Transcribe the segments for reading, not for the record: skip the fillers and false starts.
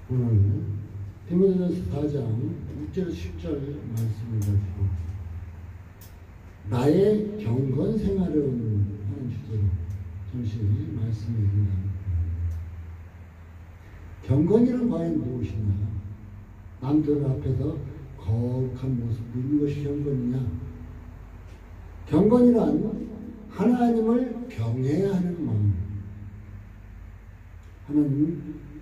오늘 디모데전서 4장 6절 10절 말씀을 가지고 나의 경건 생활을 하는 주제로 잠시 말씀을 드립니다. 경건이란 과연 무엇이냐? 남들 앞에서 거룩한 모습 보이는 것이 경건이냐? 경건이란 하나님을 경외해야 하는 마음, 하나님을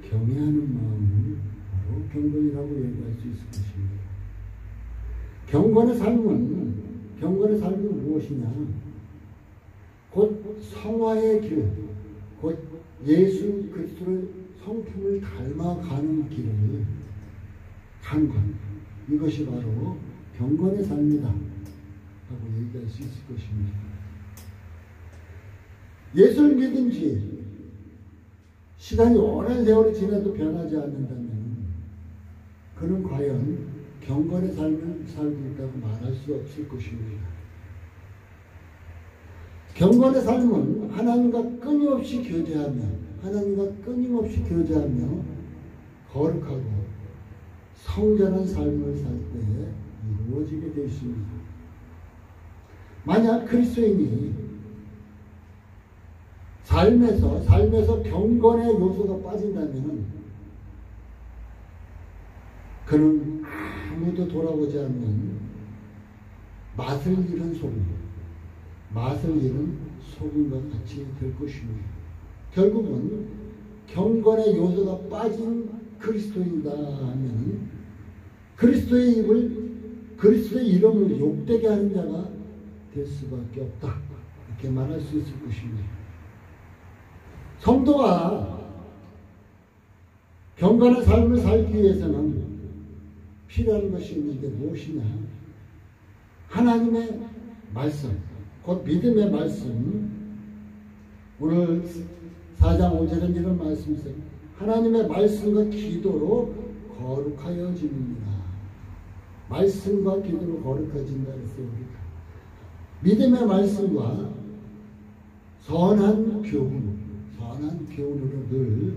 경외하는 마음을 바로 경건이라고 얘기할 수 있을 것입니다. 경건의 삶은 무엇이냐? 곧 성화의 길, 곧 예수 그리스도의 성품을 닮아가는 길을 간건, 이것이 바로 경건의 삶이다 라고 얘기할 수 있을 것입니다. 예수를 믿은 지 시간이 오랜 세월이 지나도 변하지 않는다면 그는 과연 경건의 삶을 살고 있다고 말할 수 없을 것입니다. 경건의 삶은 하나님과 끊임없이 교제하며 거룩하고 성전한 삶을 살 때에 이루어지게 되어 있습니다. 만약 그리스도인이 삶에서 경건의 요소가 빠진다면 그는 아무도 돌아보지 않는 맛을 잃은 소금과 같이 될 것입니다. 결국은 경건의 요소가 빠진 그리스도인이다 하면 그리스도의 이름을 욕되게 하는 자가 될 수밖에 없다, 이렇게 말할 수 있을 것입니다. 성도가 경건한 삶을 살기 위해서는 필요한 것이 있는데 무엇이냐? 하나님의 말씀, 곧 믿음의 말씀. 오늘 4장 5절은 이런 말씀이 있어요. 하나님의 말씀과 기도로 거룩하여집니다. 말씀과 기도로 거룩해진다 그랬어요. 우리가 믿음의 말씀과 선한 교훈으로 늘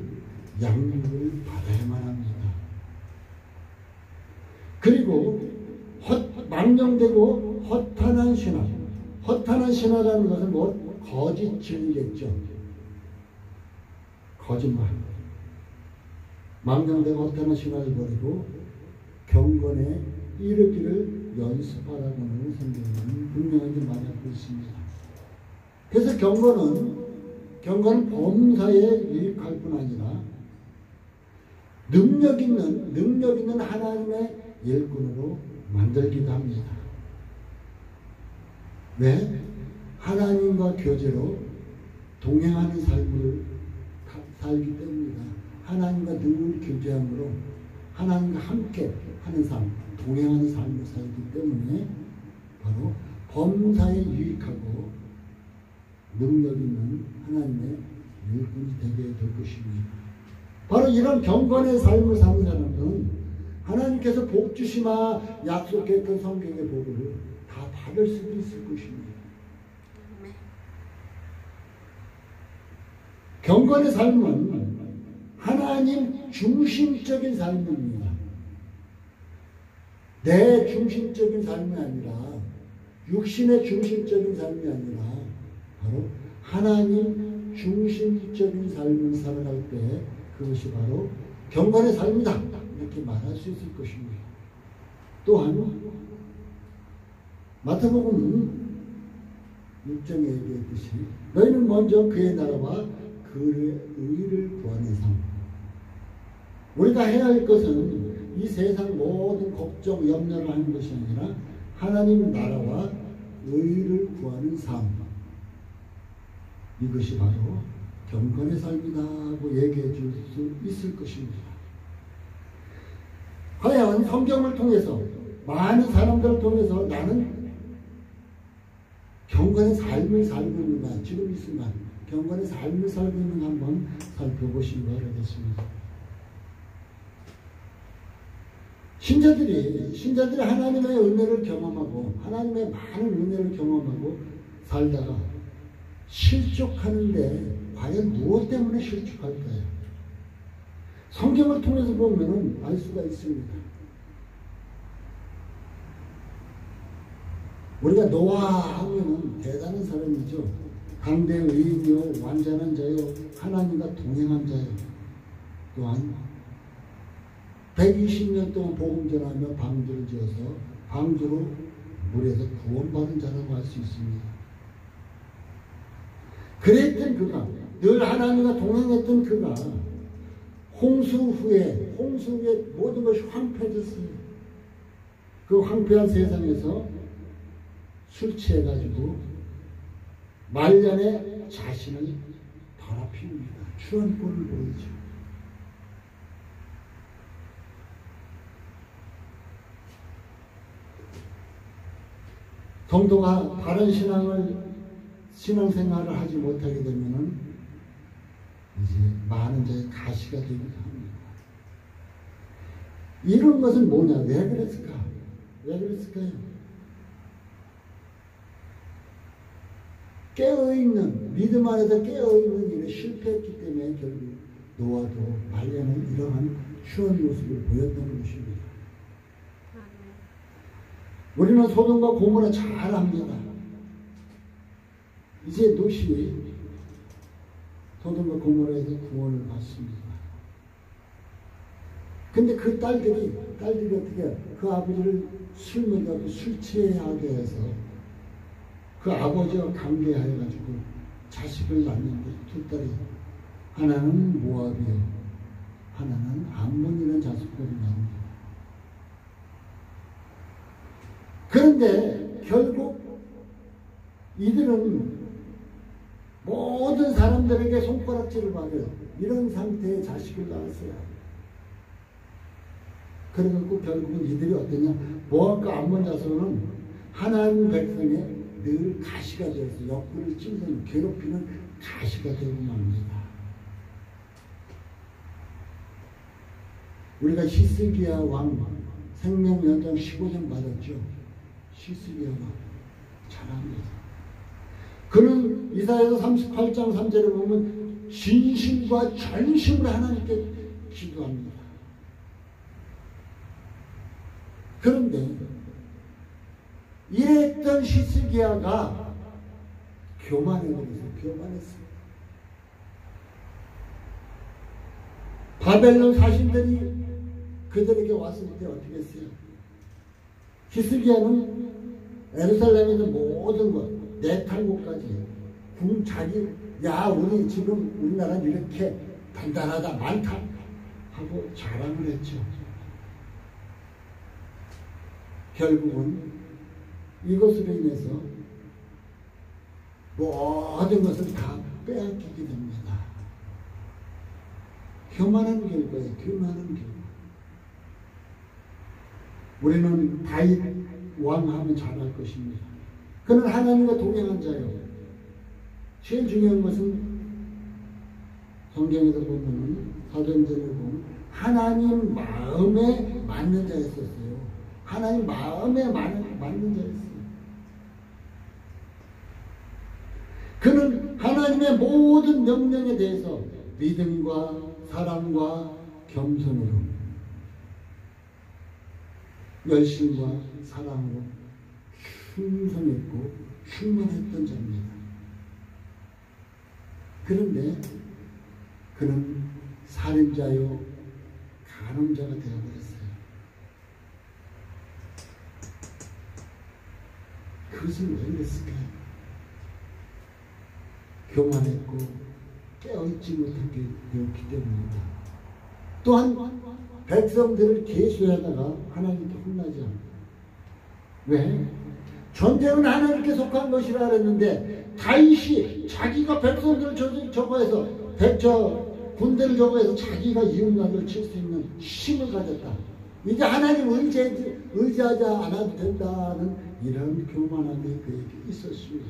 양육을 받아야만 합니다. 그리고 망령되고 허탄한 신화라는 것은 뭐? 거짓 진리겠죠. 거짓말. 망령되고 허탄한 신화를 버리고 경건에 이르기를 연습하라고는 성경은 분명하게 말하고 있습니다. 그래서 경건은 범사에 유익할 뿐 아니라 능력 있는 하나님의 일꾼으로 만들기도 합니다. 왜? 하나님과 교제로 동행하는 삶을 살기 때문이다. 하나님과 늘 교제함으로 하나님과 함께 하는 삶, 동행하는 삶을 살기 때문에 바로 범사에 유익하고 능력 있는 하나님의 일꾼이 되게 될 것입니다. 바로 이런 경건의 삶을 사는 사람은 하나님께서 복 주시마 약속했던 성경의 복을 다 받을 수도 있을 것입니다. 경건의 삶은 하나님 중심적인 삶입니다. 내 중심적인 삶이 아니라 육신의 중심적인 삶이 아니라 바로 하나님 중심적인 삶을 살아갈 때 그것이 바로 경건의 삶이다, 이렇게 말할 수 있을 것입니다. 또한 마태복음 6장에 얘기했듯이 너희는 먼저 그의 나라와 그의 의를 구하는 삶. 우리가 해야 할 것은 이 세상 모든 걱정, 염려를 하는 것이 아니라 하나님 나라와 의를 구하는 삶. 이것이 바로 경건의 삶이라고 얘기해 줄 수 있을 것입니다. 과연 성경을 통해서 많은 사람들을 통해서 나는 경건의 삶을 살고 있는가, 지금 이 순간 경건의 삶을 살고 있는가 한번 살펴보시기 바라겠습니다. 신자들이 하나님의 은혜를 경험하고 하나님의 많은 은혜를 경험하고 살다가 실족하는데 과연 무엇 때문에 실족할까요? 성경을 통해서 보면은 알 수가 있습니다. 우리가 노아 하면은 대단한 사람이죠. 강대 의인이요 완전한 자요 하나님과 동행한 자요. 또한 120년 동안 복음 전하며 방주를 지어서 방주로 물에서 구원받은 자라고 할 수 있습니다. 그랬던 그가, 늘 하나님과 동행했던 그가 홍수 후에 모든 것이 황폐해졌어요. 그 황폐한 세상에서 술 취해가지고 말년에 자신을 더럽힙니다. 추한 꼴을 보이죠. 성도가 바른 신앙생활을 하지 못하게 되면은 이제 많은 자의 가시가 되기도 합니다. 이런 것은 뭐냐? 왜 그랬을까? 왜 그랬을까요? 깨어있는, 믿음 안에서 깨어있는 일에 실패했기 때문에 결국 노아도 말년에 이러한 추한 모습을 보였다는 것입니다. 우리는 소돔과 고모라 잘 압니다. 이제 롯이 소돔과 고모라에서 구원을 받습니다. 근데 그 딸들이 어떻게 그 아버지를 술 먹여서 술 취하게 해서 그 아버지와 관계하여가지고 자식을 낳는데 두 딸이 하나는 모압이요 하나는 암몬이라는 자식들이 낳습니다. 그런데 결국 이들은 모든 사람들에게 손가락질을 받은 이런 상태의 자식을 낳았어요. 그래갖고 결국은 이들이 어떠냐? 모압과 암몬 자손은 하나님 백성의 늘 가시가 되어서 옆구리를 찔는 괴롭히는 가시가 되고 맙니다. 우리가 히스기야 왕 생명연장 15년 받았죠. 히스기야 왕 잘합니다. 그는 이사야서 38장 3절에 보면 진심과 전심으로 하나님께 기도합니다. 그런데 이랬던 히스기야가 교만했어요. 바벨론 사신들이 그들에게 왔을 때 어떻게 했어요? 히스기야는 예루살렘에 있는 모든 것, 내탈국까지 우리 지금 우리나라는 이렇게 단단하다, 많다 하고 자랑을 했죠. 결국은 이것으로 인해서 모든 것을 다 빼앗기게 됩니다. 교만한 결과예요. 교만한 결과. 우리는 다윗 왕 하면 잘할 것입니다. 그는 하나님과 동행한 자요. 제일 중요한 것은 성경에서 보면 사도행전을 보면 하나님 마음에 맞는 자였었어요. 하나님 마음에 맞는 자였어요. 그는 하나님의 모든 명령에 대해서 믿음과 사랑과 겸손으로 열심과 사랑으로 충성했고 충만했던 자입니다. 그런데 그는 살인자요 간음자가 되어버렸어요. 그것은 왜 그랬을까요? 교만했고 깨어있지 못하게 되었기 때문입니다. 또한 백성들을 계수하다가 하나님께 혼나지 않고. 왜? 전쟁은 하나님께 속한 것이라 그랬는데 다윗이 자기가 백성들을 저거해서 군대를 저거해서 자기가 이웃나라를 칠 수 있는 힘을 가졌다. 이제 하나님 의지하지 않아도 된다는 이런 교만함이 그에게 있었습니다.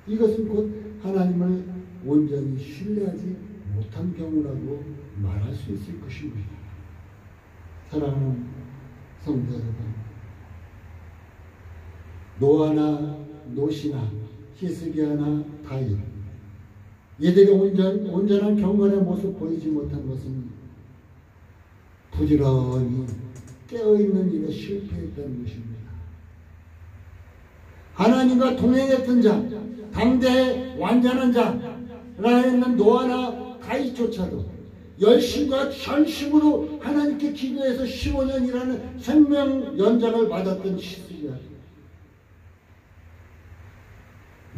이것은 곧 하나님을 온전히 신뢰하지 못한 경우라고 말할 수 있을 것입니다. 사랑하는 성도 여러분, 노아나 롯이나 히스기야나 다윗 이들이 온전한 경건의 모습 보이지 못한 것은 부지런히 깨어있는 일에 실패했다는 것입니다. 하나님과 동행했던 자, 당대의 완전한 자라 했는 노아나 다윗조차도 열심과 전심으로 하나님께 기도해서 15년이라는 생명 연장을 받았던 시스야.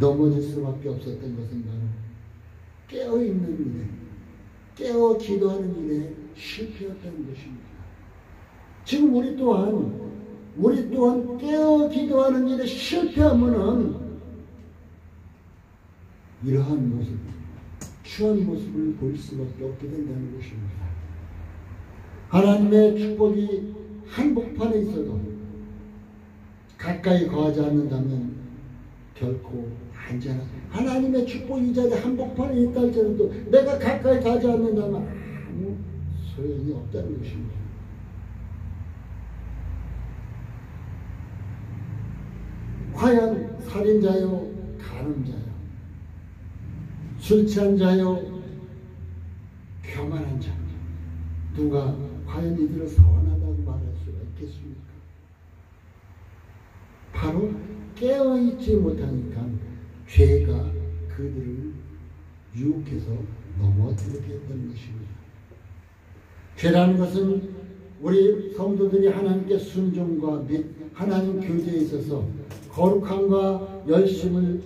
넘어질 수밖에 없었던 것은 바로 깨어있는 일에, 깨어 기도하는 일에 실패했다는 것입니다. 지금 우리 또한 깨어 기도하는 일에 실패하면은 이러한 모습, 추한 모습을 볼 수밖에 없게 된다는 것입니다. 하나님의 축복이 한복판에 있어도 가까이 거하지 않는다면 결코 안전하다. 하나님의 축복이 이 자리에 한복판에 있다 할지라도 내가 가까이 가지 않는다면 아무 소용이 없다는 것입니다. 과연 살인자요, 간음자요, 술 취한 자요, 교만한 자, 누가 과연 이들을 사원하다고 말할 수가 있겠습니까? 바로 깨어있지 못하니까 죄가 그들을 유혹해서 넘어뜨리게 했던 것입니다. 죄라는 것은 우리 성도들이 하나님께 순종과 및 하나님 교제에 있어서 거룩함과 열심으로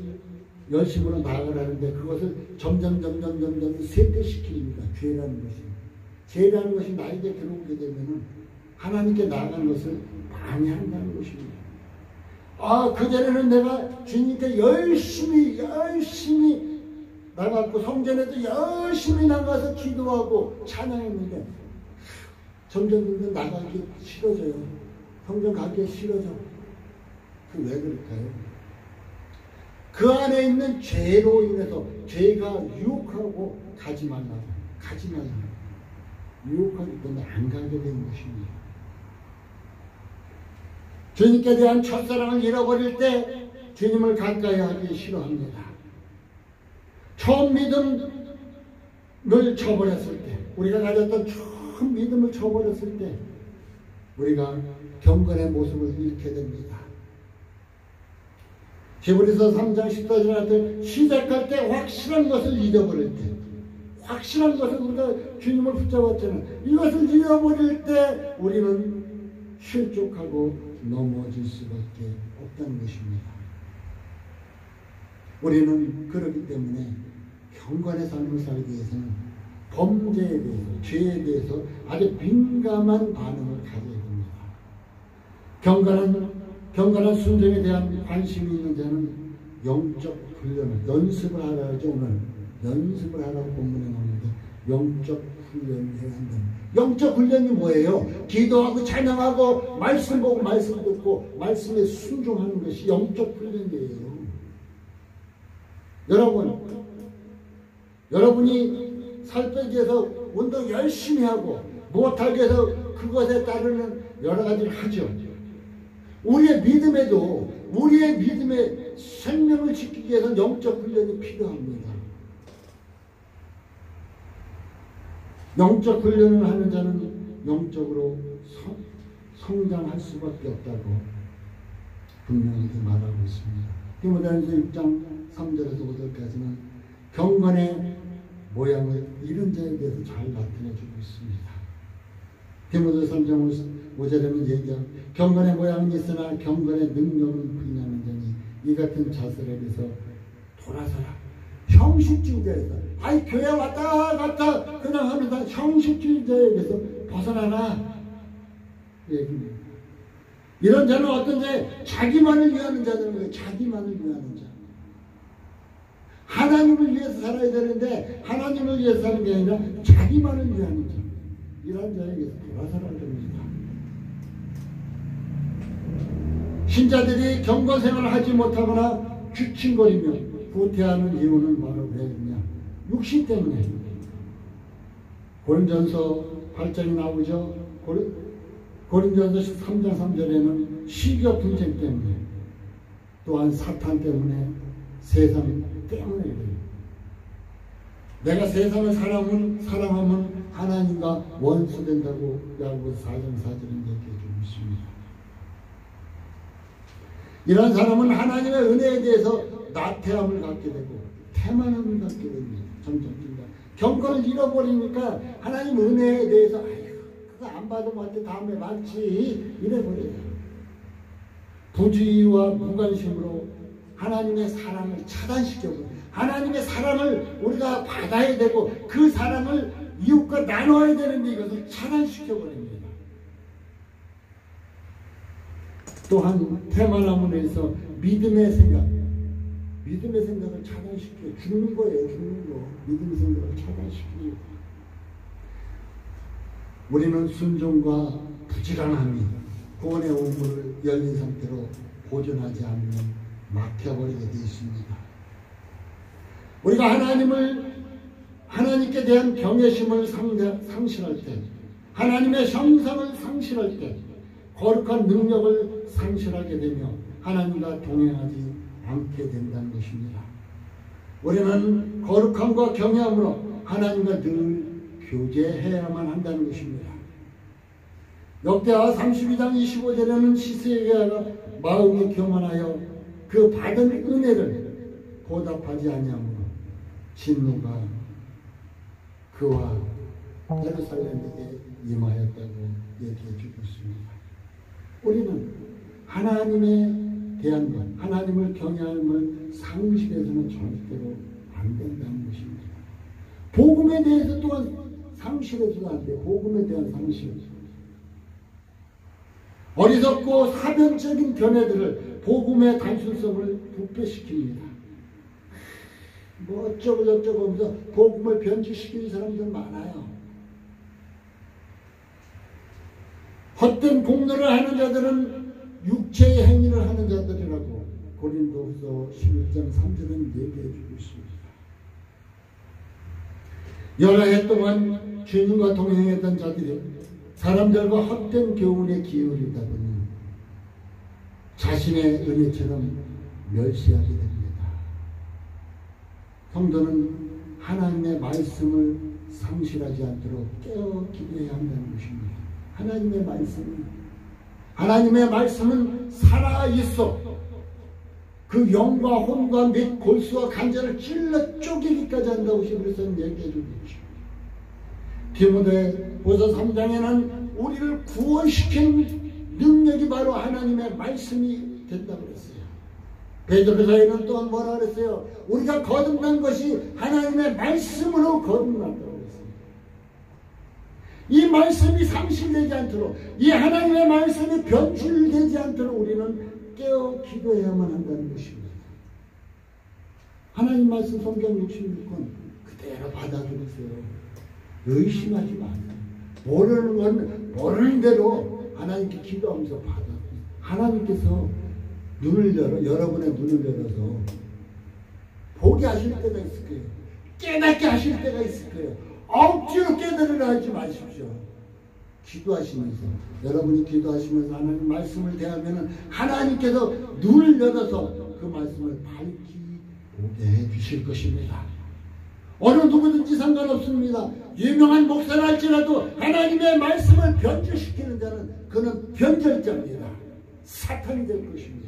나아가라는데 그것을 점점 쇠퇴시킵니다. 죄라는 것이. 죄라는 것이 나에게 들어오게 되면 하나님께 나아가는 것을 방해한다는 것입니다. 그전에는 내가 주님께 열심히 나갔고 성전에도 열심히 나가서 기도하고 찬양했는데 점점 나가기 싫어져요. 성전 가기 싫어져. 왜 그럴까요? 그 안에 있는 죄로 인해서 죄가 유혹하고 가지 말라고 유혹하기 때문에 안 가게 된 것입니다. 주님께 대한 첫사랑을 잃어버릴 때 주님을 가까이 하기 싫어합니다. 처음 믿음을 저버렸을 때, 우리가 가졌던 처음 믿음을 저버렸을 때 우리가 경건의 모습을 잃게 됩니다. 히브리서 3장 14절한테 시작할 때 확실한 것을 잃어버릴 때, 확실한 것을 우리가 주님을 붙잡았잖아요. 이것을 잃어버릴 때 우리는 실족하고 넘어질 수밖에 없다는 것입니다. 우리는 그렇기 때문에 경건의 삶을 살기 위해서는 범죄에 대해서, 죄에 대해서 아주 민감한 반응을 가져야 됩니다. 경건한 순종에 대한 관심이 있는 자는 영적 훈련을 연습을 하라 하죠. 오늘 연습을 하라고 본문에 나오는데 영적 훈련을 해야 한다. 영적 훈련이 뭐예요? 기도하고 찬양하고 말씀 보고 말씀 듣고 말씀에 순종하는 것이 영적 훈련이에요. 여러분이 살 빼기 위해서 운동 열심히 하고 못하게 해서 그것에 따르는 여러 가지를 하죠. 우리의 믿음의 생명을 지키기 위해서는 영적 훈련이 필요합니다. 영적 훈련을 하는 자는 영적으로 성장할 수밖에 없다고 분명히 말하고 있습니다. 디모데전서 6장 3절에서 5절까지는 경건의 모양을 이런 자에 대해서 잘 나타내주고 있습니다. 디모데전서 3장 5절에는 얘기하고 경건의 모양은 있으나 경건의 능력은 부인하는 자니 이 같은 자세에 대해서 돌아서라. 형식주의자에서 교회 왔다 갔다 그냥 하는 다 형식주의자에 대해서 벗어나라 얘기입니다. 이런 자는 어떤 자에 자기만을 위하는 자들은 거예요. 자기만을 위하는 자. 하나님을 위해서 살아야 되는데 하나님을 위해서 사는 게 아니라 자기만을 위하는 자. 이런 자에게서 돌아서라는 겁니다. 신자들이 경건생활을 하지 못하거나 귀칭거리며 후퇴하는 이유는 바로 왜냐? 육신 때문에. 고린전서 8장이 나오죠. 고린전서 3장 3절에는 시기와 분쟁 때문에, 또한 사탄 때문에, 세상 때문에. 내가 세상을 사랑하면 하나님과 원수된다고 야고보서 4장 4절은 얘기해주고 있습니다. 이런 사람은 하나님의 은혜에 대해서 나태함을 갖게 되고 태만함을 갖게 됩니다. 점점 경건을 잃어버리니까 하나님 은혜에 대해서 그거 안 받으면 어때 다음에 받지 이래버려요. 부주의와 무관심으로 하나님의 사랑을 차단시켜버려요. 하나님의 사랑을 우리가 받아야 되고 그 사랑을 이웃과 나눠야 되는데 이것을 차단시켜버립니다. 또한 태만함으로 해서 믿음의 생각을 차단시켜요. 죽는 거예요. 죽는 거. 믿음의 생각을 차단시키고 우리는 순종과 부지런함이 구원의 오물을 열린 상태로 보존하지 않으면 막혀버리게 되어 있습니다. 우리가 하나님께 대한 경외심을 상실할 때, 하나님의 형상을 상실할 때, 거룩한 능력을 상실하게 되며 하나님과 동행하지 않게 된다는 것입니다. 우리는 거룩함과 경외함으로 하나님과 늘 교제해야만 한다는 것입니다. 역대하 32장 25절에는 시스기야가 마음이 교만하여 그 받은 은혜를 보답하지 아니하므로 진노가 그와 예루살렘에게 임하였다고 얘기해 주고 있습니다. 우리는 하나님에 대한 것, 하나님을 경외함을 상실해서는 절대로 안 된다는 것입니다. 복음에 대해서 또한 상실해서도 안 돼요. 복음에 대한 상실. 어리석고 사변적인 견해들을 복음의 단순성을 부패시킵니다. 뭐 어쩌고 저쩌고 하면서 복음을 변질시키는 사람들 많아요. 헛된 공로를 하는 자들은 육체의 행위를 하는 자들이라고 고린도후서 11장 3절은 얘기해주고 있습니다. 여러 해 동안 주님과 동행했던 자들이 사람들과 헛된 교훈에 기울이다 보니 자신의 은혜처럼 멸시하게 됩니다. 성도는 하나님의 말씀을 상실하지 않도록 깨어 기도해야 한다는 것입니다. 하나님의 말씀은 살아있어. 그 영과 혼과 및 골수와 간절을 찔러 쪼개기까지 한다고 히브리서는 얘기해주고 있죠. 디모데후서 3장에는 우리를 구원시킨 능력이 바로 하나님의 말씀이 된다고 그랬어요. 베드로서에는 또한 뭐라 그랬어요? 우리가 거듭난 것이 하나님의 말씀으로 거듭난다고 그랬어요. 이 말씀이 상실되지 않도록, 이 하나님의 말씀이 변질되지 않도록 우리는 깨어 기도해야만 한다는 것입니다. 하나님 말씀 성경 66권 그대로 받아들이세요. 의심하지 마세요. 모르는 대로 하나님께 기도하면서 받아들이세요. 하나님께서 여러분의 눈을 열어서 보게 하실 때가 있을 거예요. 깨닫게 하실 때가 있을 거예요. 억지로 깨달으려 하지 마십시오. 기도하시면서, 여러분이 기도하시면서 하나님 말씀을 대하면 하나님께서 눈을 열어서 그 말씀을 밝히 보게 해주실 것입니다. 어느 누구든지 상관없습니다. 유명한 목사라 할지라도 하나님의 말씀을 변질시키는 자는 그는 변절자입니다. 사탄이 될 것입니다.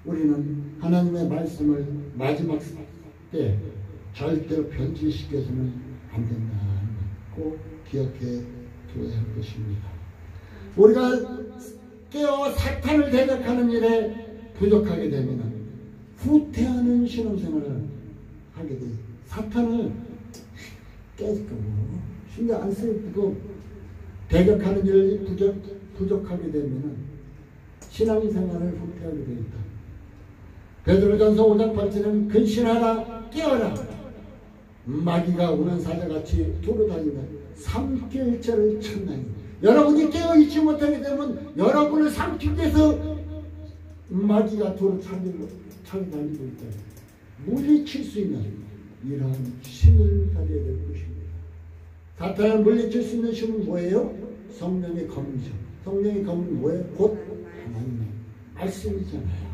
우리는 하나님의 말씀을 마지막 때 절대로 변질시켜서는 안 된다는 걸 꼭 기억해 둬야 할 것입니다. 우리가 깨어 사탄을 대적하는 일에 부족하게 되면 후퇴하는 신앙생활을 하게 돼요. 사탄을 깨지고 신경 안 쓰고 대적하는 일이 부족하게 되면 신앙생활을 후퇴하게 되어 있다. 베드로전서 5장 8절은 근신하라 깨어라 마귀가 우는 사자같이 돌아다니는 삼킬자를 찾나니. 여러분이 깨어있지 못하게 되면 여러분을 삼키기 위해서 마귀가 돌을 찾으러 다니고 있다. 물리칠 수 있는 이러한 힘을 가져야 될 것입니다. 사탄을 물리칠 수 있는 힘은 뭐예요? 성령의 검이죠. 성령의 검은 뭐예요? 곧 하나님의 말씀이잖아요.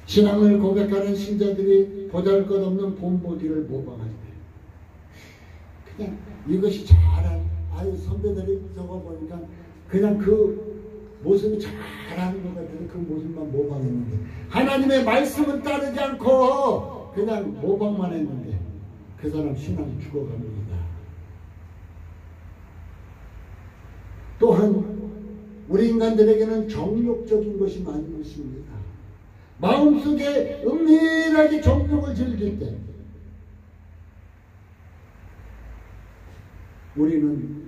신앙을 고백하는 신자들이 보잘것없는 본보기를 모방할 때 그냥 이것이 잘한 선배들이 저거 보니까 그냥 그 모습이 잘하는 것 같아서 그 모습만 모방했는데 하나님의 말씀은 따르지 않고 그냥 모방만 했는데 그 사람 신앙이 죽어갑니다. 또한 우리 인간들에게는 정욕적인 것이 많이 있습니다. 마음속에 은밀하게 정욕을 즐길 때 우리는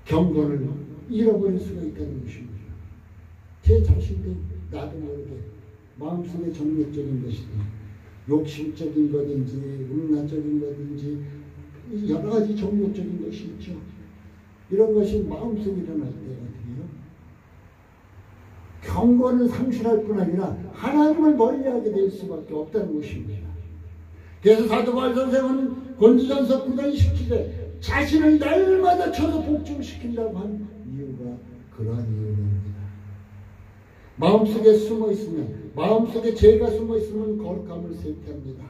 경건을 잃어버릴 수가 있다는 것입니다. 제 자신도 나도 모르게 마음속에 정욕적인 것이든 욕심적인 것인지 음란적인 것인지 여러 가지 정욕적인 것이 있죠. 이런 것이 마음속에 일어날 때거든요. 경건을 상실할 뿐 아니라 하나님을 멀리하게 될 수밖에 없다는 것입니다. 그래서 사도 바울 선생은 고린도전서 9장 17절에 자신을 날마다 쳐서 복종시킨다고 한 이유가 그러한 이유입니다. 마음속에 숨어 있으면 마음속에 죄가 숨어 있으면 거룩함을 쇠퇴합니다.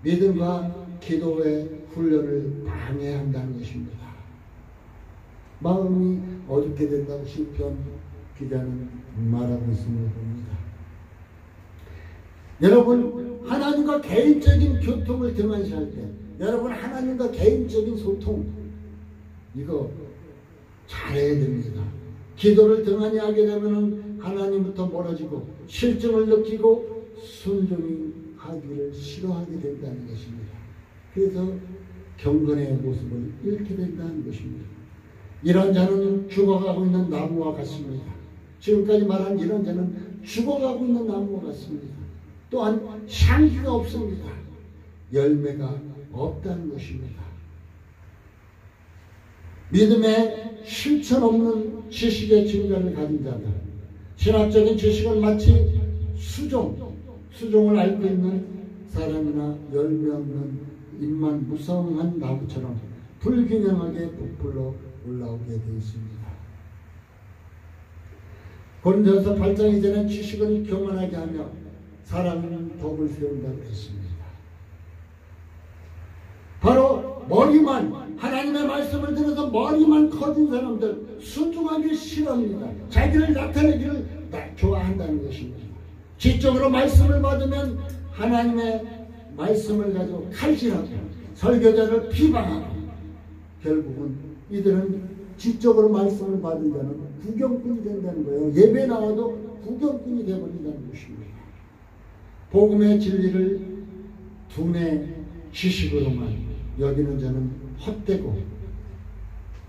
믿음과 기도의 훈련을 방해한다는 것입니다. 마음이 어둡게 된다고 시편 기자는 말하고 있음을 봅니다. 여러분 하나님과 개인적인 교통을 등한시할 때 여러분 하나님과 개인적인 소통 이거 잘해야 됩니다. 기도를 등한히 하게 되면 하나님부터 멀어지고 실증을 느끼고 순종이 하기를 싫어하게 된다는 것입니다. 그래서 경건의 모습을 잃게 된다는 것입니다. 이런 자는 죽어가고 있는 나무와 같습니다. 지금까지 말한 이런 자는 죽어가고 있는 나무와 같습니다. 또한 향기가 없습니다. 열매가 없다는 것입니다. 믿음에 실천 없는 지식의 증거를 가진 자들, 신학적인 지식은 마치 수종을 앓고 있는 사람이나 열매 없는 잎만 무성한 나무처럼 불균형하게 부풀러 올라오게 되어 있습니다. 고린도전서 8장 이전에 지식은 교만하게 하며 사람은 덕을 세운다고 했습니다. 바로 머리만 하나님의 말씀을 들어서 머리만 커진 사람들 순종하기 싫어합니다. 자기를 나타내기를 좋아한다는 것입니다. 지적으로 말씀을 받으면 하나님의 말씀을 가지고 칼질하고 설교자를 비방하고 결국은 이들은 지적으로 말씀을 받은 자는 구경꾼이 된다는 거예요. 예배 나와도 구경꾼이 되어버린다는 것입니다. 복음의 진리를 두뇌 지식으로만 여기는 자는 헛되고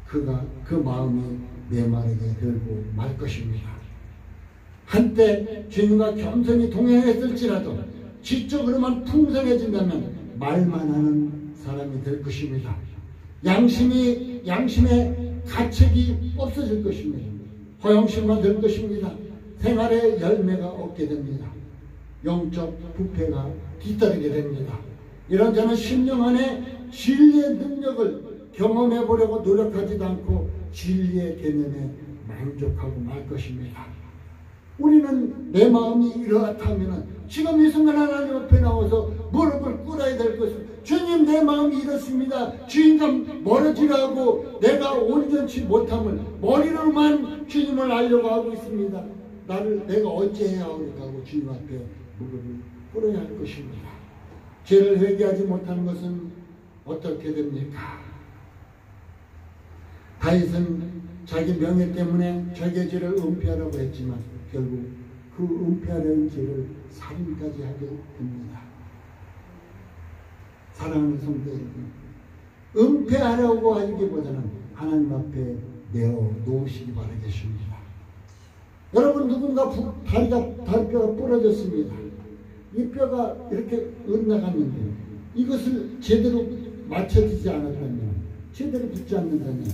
그 마음이 메마르게 들고 말 것입니다. 한때 주님과 겸손히 동행했을지라도 지적으로만 풍성해진다면 말만 하는 사람이 될 것입니다. 양심의 가책이 없어질 것입니다. 허영심만 될 것입니다. 생활의 열매가 없게 됩니다. 영적 부패가 뒤따르게 됩니다. 이런 자는 심령 안에 진리의 능력을 경험해 보려고 노력하지도 않고 진리의 개념에 만족하고 말 것입니다. 우리는 내 마음이 이렇다면 지금 이 순간 하나님 앞에 나와서 무릎을 꿇어야 될 것입니다. 주님 내 마음이 이렇습니다. 주님과 멀어지라고 내가 온전치 못함을 머리로만 주님을 알려고 하고 있습니다. 내가 어찌해야 하오리까 하고 주님 앞에 무릎을 꿇어야 할 것입니다. 죄를 회개하지 못하는 것은 어떻게 됩니까? 다윗은 자기 명예 때문에 자기의 죄를 은폐하라고 했지만 결국 그 은폐하려는 죄를 살인까지 하게 됩니다. 사랑하는 성도 여러분, 은폐하려고 하기보다는 하나님 앞에 내어 놓으시기 바라겠습니다. 여러분 누군가 다리뼈가 부러졌습니다. 이 뼈가 이렇게 엇나갔는데 이것을 제대로 맞춰지지 않았다면 제대로 붙지 않는다면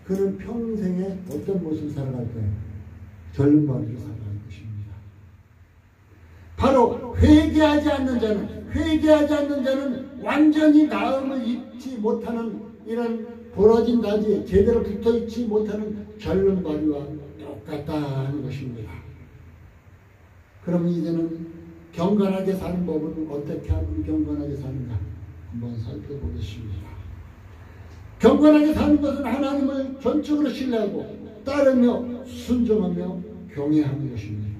그는 평생에 어떤 모습을 살아갈까요? 절름발이로 살아갈 것입니다. 바로 회개하지 않는 자는 완전히 나음을 입지 못하는 이런 부러진 다지에 제대로 붙어있지 못하는 절름발이와 똑같다는 것입니다. 그러면 이제는 경건하게 사는 법은 어떻게 하면 경건하게 사는가 한번 살펴보겠습니다. 경건하게 사는 것은 하나님을 전적으로 신뢰하고 따르며 순종하며 경외하는 것입니다.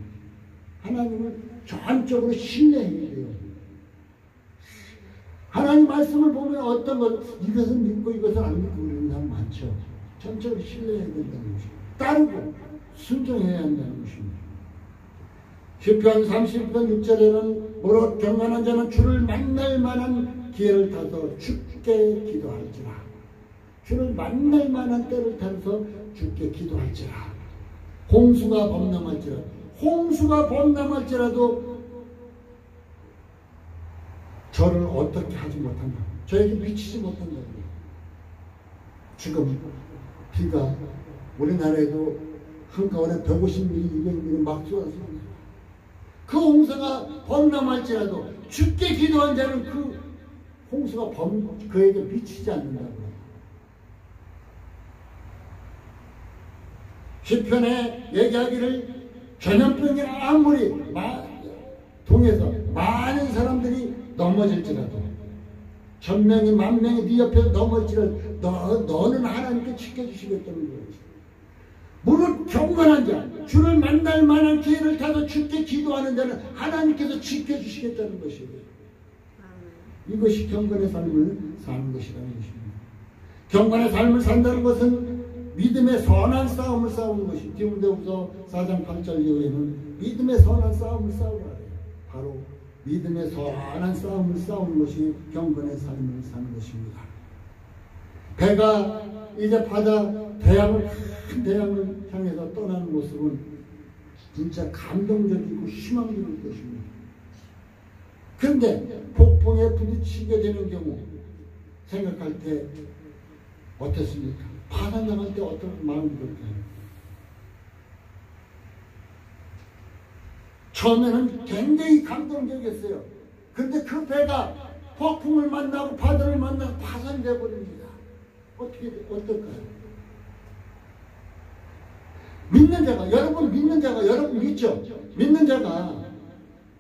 하나님을 전적으로 신뢰해야 돼요. 하나님 말씀을 보면 어떤 것, 이것은 믿고 이것은 안 믿고 그러는 사람 많죠. 전적으로 신뢰해야 된다는 것입니다. 따르고 순종해야 한다는 것입니다. 시편 30편 6절에는 무릇 경건한 자는 주를 만날 만한 기회를 타서 주께 기도할지라. 주를 만날 만한 때를 타서 주께 기도할지라. 홍수가 범람할지라도 저를 어떻게 하지 못한다. 저에게 미치지 못한다. 지금 비가 우리나라에도 한가운데 150mm, 200mm 막 쏟았습니다. 그 홍수가 범람할지라도 주께 기도한 자는 그 홍수가 그에게 미치지 않는다고요. 시편에 얘기하기를 전염병이 아무리 통해서 많은 사람들이 넘어질지라도 1000명이 10,000명이 네 옆에서 넘어질지라도 너는 하나님께 지켜주시겠다는 거예요. 무릇 경건한 자, 주를 만날 만한 기회를 타서 주께 기도하는 자는 하나님께서 지켜주시겠다는 것이에요. 이것이 경건의 삶을 사는 것이라는 것입니다. 경건의 삶을 산다는 것은 믿음의 선한 싸움을 싸우는 것이 디모데후서 4장 8절 이후에는 믿음의 선한 싸움을 싸우라 해요. 바로 믿음의 선한 싸움을 싸우는 것이 경건의 삶을 사는 것입니다. 배가 이제 큰 대양을 향해서 떠나는 모습은 진짜 감동적이고 희망적일 것입니다. 그런데 폭풍에 부딪히게 되는 경우 생각할 때 어떻습니까? 파산당할 때 어떤 마음이 들까요? 처음에는 굉장히 감동적이었어요. 그런데 그 배가 폭풍을 만나고 바다를 만나고 파산되어 버립니다. 어떨까요? 여러분 믿죠? 믿는 자가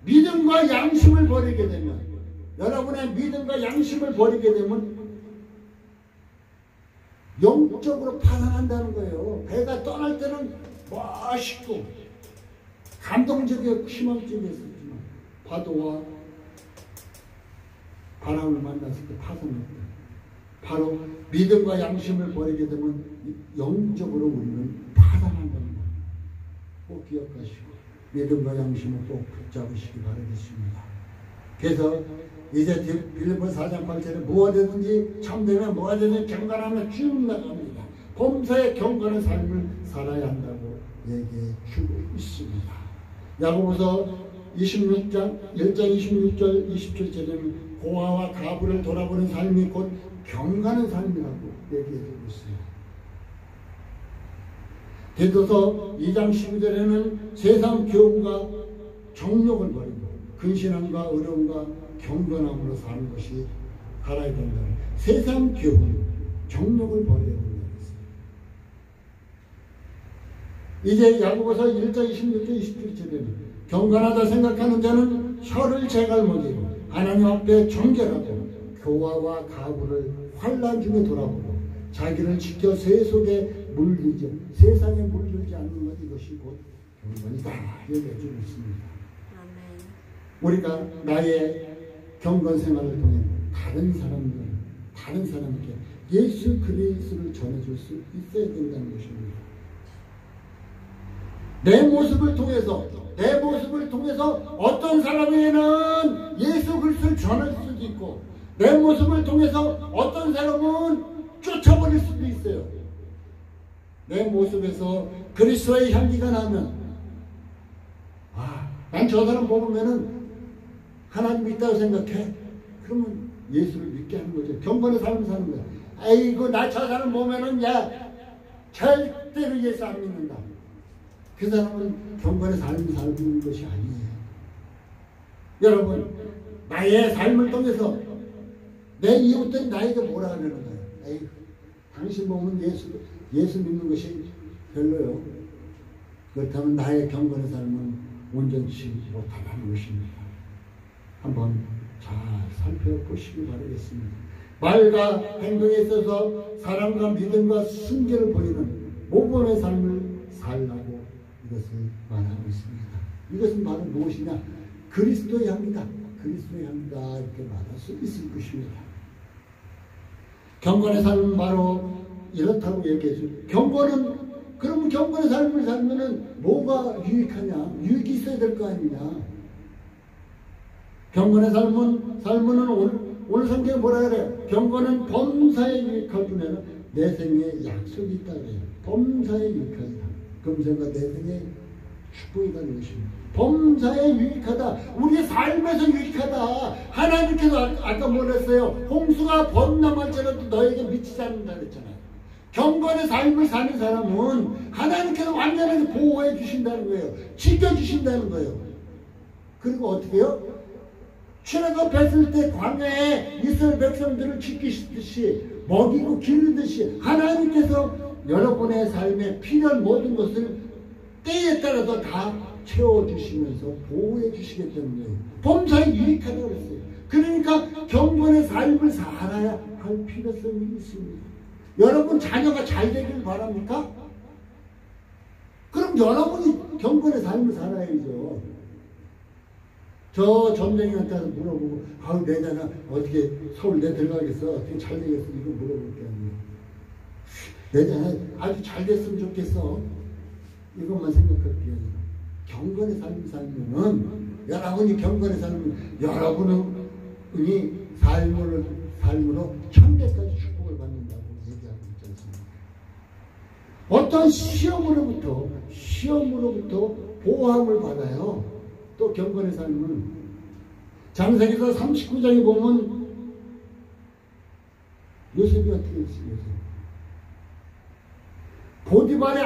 믿음과 양심을 버리게 되면, 여러분의 믿음과 양심을 버리게 되면 영적으로 파산한다는 거예요. 배가 떠날 때는 멋있고 감동적이고 희망적이었지만 파도와 바람을 만났을 때 파산했다. 바로 믿음과 양심을 버리게 되면 영적으로 우리는 파산한다는 거예요. 꼭 기억하시고 믿음과 양심을 꼭 붙잡으시기 바라겠습니다. 그래서 이제 빌립보서 4장 8절에 무엇이든지 참되면 무엇이든지 경건하면 쭉 나갑니다. 범사에 경건한 삶을 살아야 한다고 얘기해 주고 있습니다. 야고보서 1장 26절 27절에는 고아와 가부를 돌아보는 삶이 곧 경건한 삶이라고 얘기해 주고 있어요. 디도서 2장 12절에는 세상 교훈과 정욕을 버리고 근신함과 어려움과 경건함으로 사는 것이 살아야 된다. 세상 교훈, 정욕을 버려야 된다. 이제 야고보서 1장 26절 27절에는 경건하다 생각하는 자는 혀를 제갈먹이고 하나님 앞에 정결하고 교화와 가부를 환난 중에 돌아보고 자기를 지켜 세상에 물들지 않는 것, 이것이 곧 경건이다 얘기해주고 있습니다. 우리가 나의 경건 생활을 통해 다른 사람에게 예수 그리스도를 전해줄 수 있어야 된다는 것입니다. 내 모습을 통해서 어떤 사람에게는 예수 그리스도를 전할 수도 있고, 내 모습을 통해서 어떤 사람은 쫓아버릴 수도 있어요. 내 모습에서 그리스도의 향기가 나면, 난 저 사람 보면은 하나님 믿다고 생각해. 그러면 예수를 믿게 하는 거죠. 경건의 삶을 사는 거야. 아이고, 나 저 사람 보면은 절대로 예수 안 믿는다. 그 사람은 경건의 삶을 살는 것이 아니에요. 여러분, 나의 삶을 통해서 내 이웃들이 나에게 뭐라 그러는 거예요? 에이, 당신 보면 예수 믿는 것이 별로요. 그렇다면 나의 경건의 삶은 온전치 못하다는 것입니다. 한번 잘 살펴보시기 바라겠습니다. 말과 행동에 있어서 사랑과 믿음과 순결을 보이는 모범의 삶을 살라고 이것을 말하고 있습니다. 이것은 바로 무엇이냐? 그리스도의 향이다. 그리스도의 향이다. 이렇게 말할 수 있을 것입니다. 경건의 삶은 바로 이렇다고 얘기해줘. 그러면 경건의 삶을 살면은 뭐가 유익하냐? 유익이 있어야 될 거 아니냐? 경건의 삶은 오늘 성경에 뭐라 그래요? 경건은 범사에 유익하면 내생에 약속이 있다 그래요. 범사에 유익하다. 금생과 내생에 축복이라는 것입니다. 범사에 유익하다. 우리의 삶에서 유익하다. 하나님께서 아까 뭐랬어요? 홍수가 번남할지라도 너에게 미치지 않는다 그랬잖아요. 경건의 삶을 사는 사람은 하나님께서 완전하게 보호해 주신다는 거예요. 지켜주신다는 거예요. 그리고 어떻게 해요? 출애굽 뺐을 때 광야에 이스라엘 백성들을 지키시듯이 먹이고 기르듯이 하나님께서 여러분의 삶에 필요한 모든 것을 때에 따라서 다 채워주시면서 보호해 주시겠다는 거예요. 범사에 유익하다고 했어요. 그러니까 경건의 삶을 살아야 할 필요성이 있습니다. 여러분 자녀가 잘 되길 바랍니까? 그럼 여러분이 경건의 삶을 살아야죠. 저 점쟁이한테 물어보고 아우 내 자녀 어떻게 서울대 들어가겠어? 어떻게 잘 되겠어? 이거 물어볼 게 아니에요. 내 자녀 아주 잘 됐으면 좋겠어. 이것만 생각할 게 아니라 경건의 삶을 살면은 여러분이 경건의 삶을 여러분이 삶으로 천대까지 축복을 받는다고 얘기하고 있지 않습니까? 어떤 시험으로부터 보호함을 받아요. 또 경건의 삶은 창세기서 39장에 보면 요셉이 어떻게 했어요? 보디발의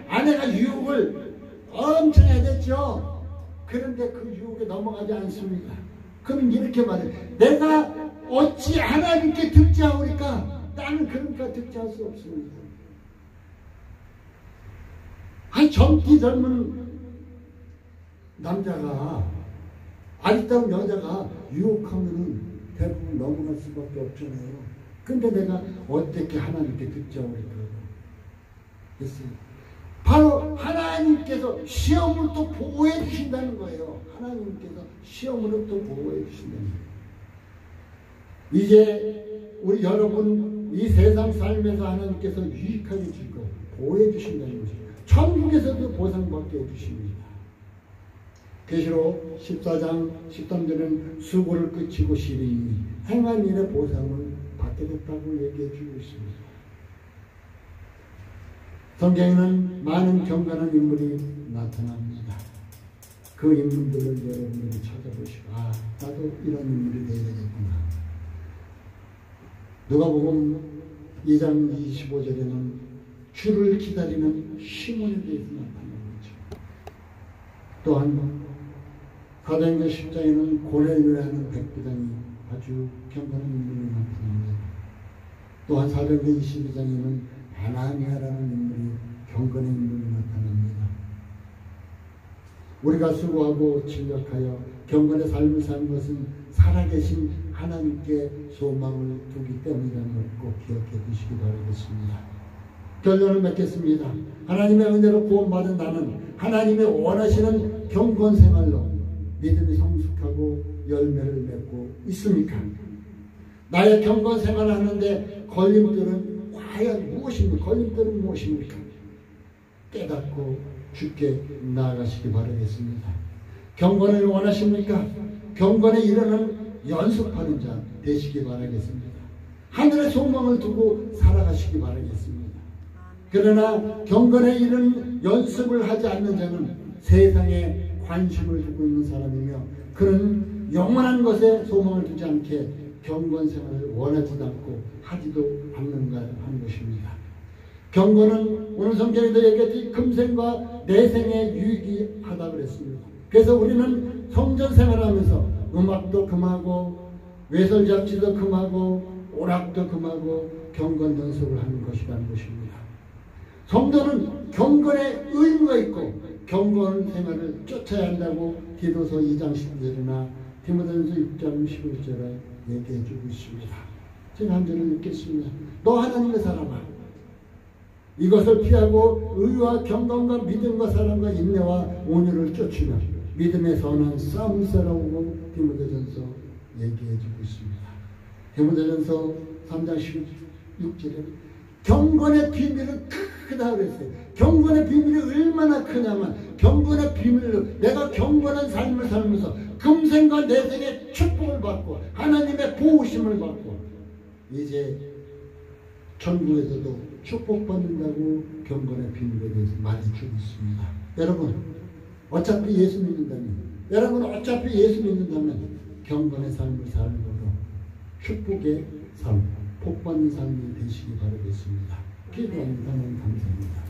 아내가 유혹을 엄청 해댔죠. 그런데 그 유혹에 넘어가지 않습니다. 그럼 이렇게 말해요. 내가 어찌 하나님께 득지하오리까? 나는 그러니까 득지할 수 없습니다. 아니 젊은 남자가 아리따운 여자가 유혹하면은 대부분 넘어갈 수밖에 없잖아요. 근데 내가 어떻게 하나님께 득지하오리까? 됐어요. 바로 하나님께서 시험을 또 보호해 주신다는 거예요. 하나님께서 시험으로 또 보호해 주신다는 거예요. 이제 우리 여러분 이 세상 삶에서 하나님께서 유익하게 주고 보호해 주신다는 것이죠. 천국에서도 보상받게 해주십니다. 계시록 14장 13절은 수고를 끝이고 시리니 행한 일의 보상을 받게 됐다고 얘기해 주고 있습니다. 성경에는 많은 경건한 인물이 나타납니다. 그 인물들을 여러분들이 찾아보시고 나도 이런 인물이 되어야 되겠구나. 누가복음 2장 25절에는 주를 기다리는 시몬에 대해서 나타나는 거죠. 또한 사도행전 10장에는 고넬료라는 백부장이 아주 경건한 인물이 나타납니다. 또한 사도행전 22장에는 아나니아라는 인물이 경건의 인물이 나타납니다. 우리가 수고하고 진력하여 경건의 삶을 사는 것은 살아계신 하나님께 소망을 두기 때문이라는 걸 꼭 기억해 두시기 바라겠습니다. 결론을 맺겠습니다. 하나님의 은혜로 구원받은 나는 하나님의 원하시는 경건 생활로 믿음이 성숙하고 열매를 맺고 있습니까? 나의 경건 생활을 하는데 걸림돌은 과연 무엇입니까? 걸림돌은 무엇입니까? 깨닫고 주께 나아가시기 바라겠습니다. 경건을 원하십니까? 경건에 이르는 연습하는 자 되시기 바라겠습니다. 하늘의 소망을 두고 살아가시기 바라겠습니다. 그러나 경건에 이르는 연습을 하지 않는 자는 세상에 관심을 두고 있는 사람이며 그런 영원한 것에 소망을 두지 않게 경건 생활을 원하지도 않고 하지도 않는가 하는 것입니다. 경건은 오늘 성경에도 얘기했듯이 금생과 내생에 유익하다고 그랬습니다. 그래서 우리는 성전 생활하면서 음악도 금하고 외설잡지도 금하고 오락도 금하고 경건 연습을 하는 것이라는 것입니다. 성도는 경건의 의무가 있고 경건 생활을 쫓아야 한다고 디도서 2장 10절이나 디모데전서 6장 11절에 얘기해 주고 있습니다. 제가 한 절을 읽겠습니다. 너 하나님의 사람아, 이것을 피하고 의와 경건과 믿음과 사랑과 인내와 온유를 쫓으며 믿음의 선한 싸움을 싸라고 디모데전서 얘기해 주고 있습니다. 디모데전서 3장 16절에 경건의 비밀은 크다 그랬어요. 경건의 비밀이 얼마나 크냐면 경건의 비밀로 내가 경건한 삶을 살면서 금생과 내생의 축복을 받고 하나님의 보호심을 받고 이제 천국에서도 축복받는다고 경건의 비밀에 대해서 말해주고 있습니다. 여러분 어차피 예수 믿는다면 경건의 삶을 살고도 축복의 삶, 복받는 삶이 되시기 바라겠습니다. 기도합니다. 감사합니다.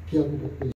귀하고 복된